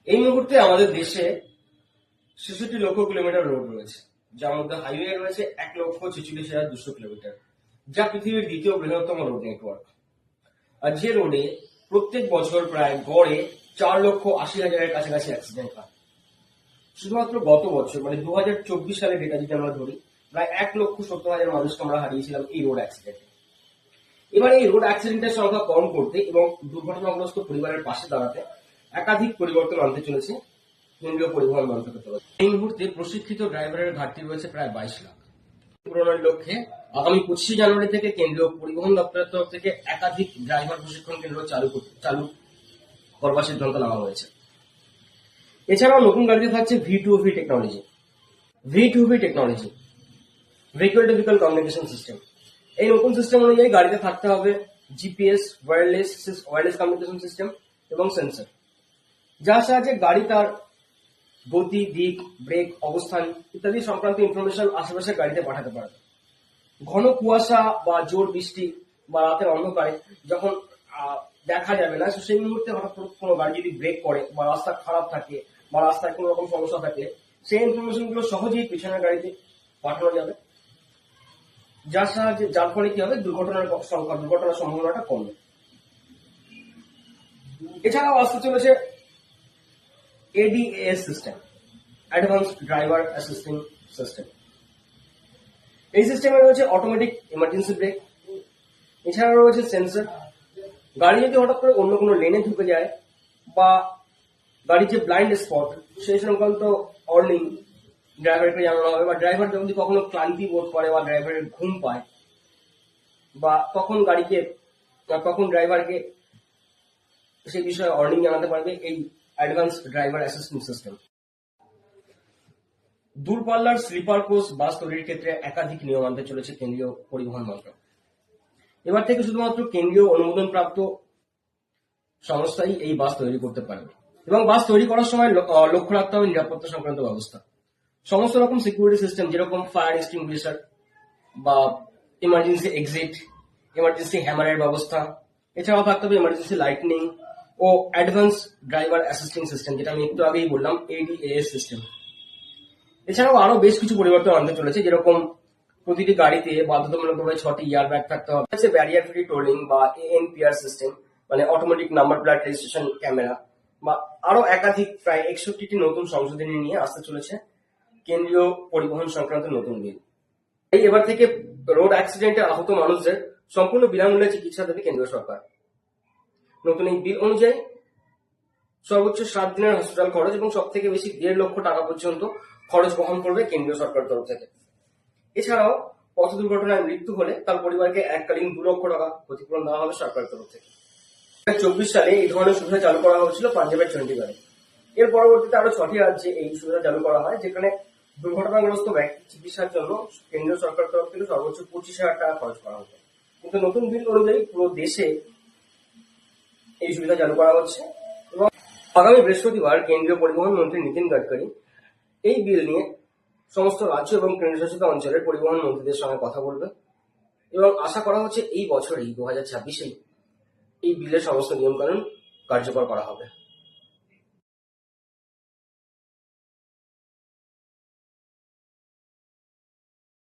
এই মুহূর্তে আমাদের দেশে ৬৬ লক্ষ কিলোমিটার রোড রয়েছে, যার মধ্যে হাইওয়ে রয়েছে ১,৪৬,২০০ কিলোমিটার, যা পৃথিবীর দ্বিতীয় বৃহত্তম রোড নেটওয়ার্ক। আর যে রোডে প্রত্যেক বছর প্রায় গড়ে ৪,৮০,০০০-এর কাছাকাছি অ্যাক্সিডেন্ট হয়। শুধুমাত্র গত বছর মানে ২০২৪ সালের ডেটা যদি আমরা ধরি, প্রায় ১,৭০,০০০ মানুষকে আমরা হারিয়েছিলাম এই রোড অ্যাক্সিডেন্টে। এবার এই রোড অ্যাক্সিডেন্টের সংখ্যা কম করতে এবং দুর্ঘটনাগ্রস্ত পরিবারের পাশে দাঁড়াতে একাধিক পরিবর্তন আনতে চলেছে কেন্দ্রীয় পরিবহন মন্ত্রকের তরফ। এই মুহূর্তে প্রশিক্ষিত ড্রাইভারের ঘাটতি রয়েছে প্রায় ২২ লাখ। পূরণের লক্ষ্যে আগামী ২৫শে জানুয়ারি থেকে কেন্দ্রীয় পরিবহন দপ্তরের তরফ থেকে একাধিক ড্রাইভার প্রশিক্ষণ কেন্দ্র চালু করবার সিদ্ধান্ত নেওয়া হয়েছে। এছাড়াও নতুন গাড়িতে থাকছে V2V technology. V2V technology, vehicle to vehicle communication system. এই নতুন সিস্টেম অনুযায়ী গাড়িতে থাকতে হবে জিপিএস, ওয়্যারলেস কমিউনিকেশন সিস্টেম এবং সেন্সর, যার সাহায্যে গাড়ি তার গতি, দিক, ব্রেক, অবস্থান ইত্যাদি সংক্রান্ত ইনফরমেশন আশেপাশের গাড়িতে পাঠাতে পারবে। ঘন কুয়াশা বা জোর বৃষ্টি বা রাতের অন্ধকারে যখন দেখা যাবে না, সেই মুহূর্তে হঠাৎ কোনো গাড়ি যদি ব্রেক করে বা রাস্তা খারাপ থাকে বা রাস্তায় কোনো রকম সমস্যা থাকে, সেই ইনফরমেশন গুলো সহজেই পিছনের গাড়িতে পাঠানো যাবে, যার ফলে কি হবে, দুর্ঘটনার সম্ভাবনাটা কমবে। এছাড়াও আসতে চলেছে ADAS system, advance driver assisting system. এই সিস্টেমে রয়েছে অটোমেটিক ইমার্জেন্সি ব্রেক, এছাড়া রয়েছে সেন্সর। গাড়ি যদি হঠাৎ করে অন্য কোনো লেনে ঢুকে যায় বা গাড়ির যে ব্লাইন্ড স্পট সেই সংক্রান্ত ওয়ার্নিং ড্রাইভারকে জানানো হবে, বা ড্রাইভার যদি কখনো ক্লান্তি বোধ করে বা ড্রাইভারের ঘুম পায় বা তখন ড্রাইভারকে সেই বিষয়ে ওয়ার্নিং জানাতে পারবে এই অ্যাডভান্স ড্রাইভার অ্যাসিস্ট্যান্ট সিস্টেম। দূরপাল্লার স্লিপার কোচ বাস তৈরির ক্ষেত্রে একাধিক নিয়ম আনতে চলেছে কেন্দ্রীয় পরিবহন মন্ত্রক। এবার থেকে শুধুমাত্র কেন্দ্রীয় অনুমোদন প্রাপ্ত সংস্থাই এই বাস তৈরি করতে পারবে এবং বাস তৈরি করার সময় লক্ষ্য রাখতে হবে নিরাপত্তা সংক্রান্ত ব্যবস্থা। সমস্ত রকম সিকিউরিটি সিস্টেম, যেরকম ফায়ার এক্সটিংগুইশার বা ইমার্জেন্সি এক্সিট, ইমার্জেন্সি হ্যামারের ব্যবস্থা, এছাড়াও থাকতে হবে ইমার্জেন্সি লাইটনিং ও অ্যাডভান্স ড্রাইভার অ্যাসিস্টিং সিস্টেম, যেটা আমি একটু আগেই বললাম, ADAS সিস্টেম। এছাড়াও আরো বেশ কিছু পরিবর্তন আনতে চলেছে, যেরকম প্রতিটি গাড়িতে বাধ্যতামূলকভাবে 6টি ইয়ার ব্যাগ থাকতে হবে, ব্যারিয়ার ফ্রি টোলিং বা ANPR সিস্টেম, মানে automatic number plate registration camera, বা আরো একাধিক প্রায় 61টি নতুন সংশোধনী নিয়ে আসতে চলেছে কেন্দ্রীয় পরিবহন সংক্রান্ত নতুন বিল। এবার থেকে রোড অ্যাক্সিডেন্টে আহত মানুষদের সম্পূর্ণ বিনামূল্যে চিকিৎসা দেবে কেন্দ্রীয় সরকার। নতুন এই বিল অনুযায়ী সর্বোচ্চ 7 দিনের হসপিটাল খরচ এবং সব থেকে বেশি 1.5 লক্ষ টাকা পর্যন্ত খরচ বহন করবে কেন্দ্রীয় সরকারের তরফ থেকে। এছাড়াও পথ দুর্ঘটনায় মৃত্যু হলে তার পরিবারকে এককালীন 2 লক্ষ টাকা ক্ষতিপূরণ দেওয়া হবে সরকারের তরফ থেকে। 2024 সালে এই ধরনের সুবিধা চালু করা হয়েছিল পাঞ্জাবের চণ্ডীগড়ে। এর পরবর্তীতে আরো 6টি রাজ্যে এই সুবিধা চালু করা হয়, যেখানে দুর্ঘটনাগ্রস্ত ব্যক্তি চিকিৎসার জন্য কেন্দ্রীয় সরকারের তরফ থেকে সর্বোচ্চ 25,000 টাকা খরচ করা হতো। কিন্তু নতুন বিল অনুযায়ী পুরো দেশে এই সুবিধা চালু করা হচ্ছে এবং আগামী বৃহস্পতিবার কেন্দ্রীয় পরিবহন মন্ত্রী নীতিন গাডকারি এই বিল নিয়ে সমস্ত রাজ্য এবং কেন্দ্রশাসিত অঞ্চলের পরিবহন মন্ত্রীদের সঙ্গে কথা বলবে এবং আশা করা হচ্ছে এই বছরেই 2026-এই এই বিলের সমস্ত নিয়মকানুন কার্যকর করা হবে।